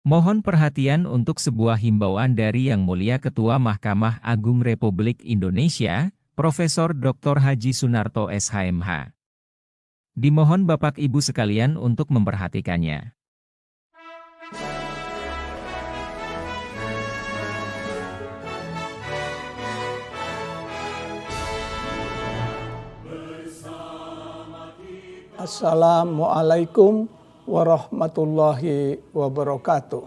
Mohon perhatian untuk sebuah himbauan dari Yang Mulia Ketua Mahkamah Agung Republik Indonesia, Profesor Dr. Haji Sunarto SHMH. Dimohon Bapak Ibu sekalian untuk memperhatikannya. Assalamualaikum warahmatullahi wabarakatuh.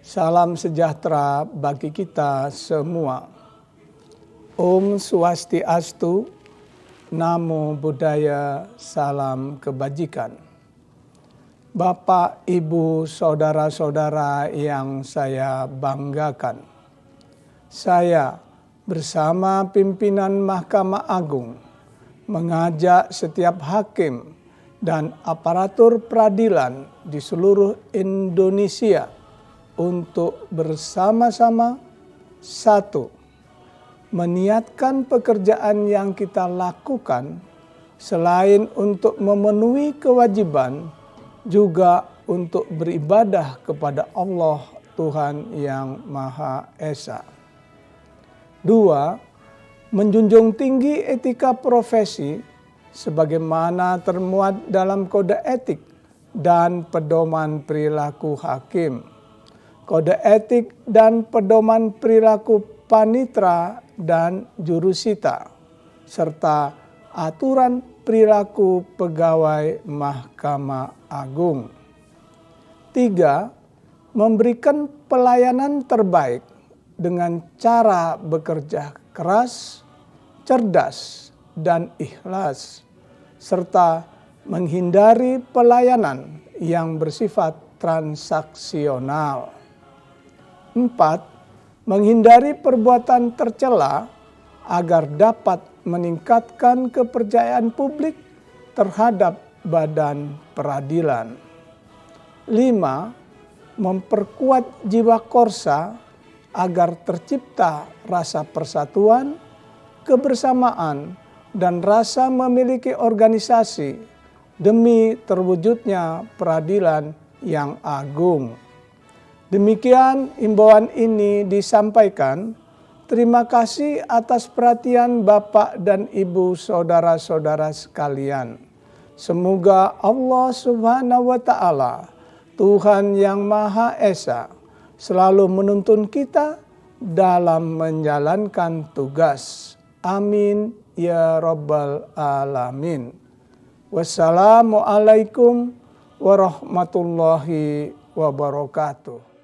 Salam sejahtera bagi kita semua. Om Swastiastu, Namo Buddhaya, salam kebajikan. Bapak, Ibu, saudara-saudara yang saya banggakan. Saya bersama pimpinan Mahkamah Agung mengajak setiap hakim dan aparatur peradilan di seluruh Indonesia untuk bersama-sama satu, meniatkan pekerjaan yang kita lakukan selain untuk memenuhi kewajiban, juga untuk beribadah kepada Allah Tuhan yang Maha Esa. Dua, menjunjung tinggi etika profesi sebagaimana termuat dalam kode etik dan pedoman perilaku hakim, kode etik dan pedoman perilaku panitra dan jurusita, serta aturan perilaku pegawai Mahkamah Agung. Tiga, memberikan pelayanan terbaik dengan cara bekerja keras, cerdas, dan ikhlas, serta menghindari pelayanan yang bersifat transaksional. Empat, menghindari perbuatan tercela agar dapat meningkatkan kepercayaan publik terhadap badan peradilan. Lima, memperkuat jiwa korsa agar tercipta rasa persatuan, kebersamaan, dan rasa memiliki organisasi demi terwujudnya peradilan yang agung. Demikian himbauan ini disampaikan. Terima kasih atas perhatian Bapak dan Ibu saudara-saudara sekalian. Semoga Allah Subhanahu wa Ta'ala, Tuhan yang Maha Esa, selalu menuntun kita dalam menjalankan tugas. Amin ya Rabbal Alamin. Wassalamualaikum warahmatullahi wabarakatuh.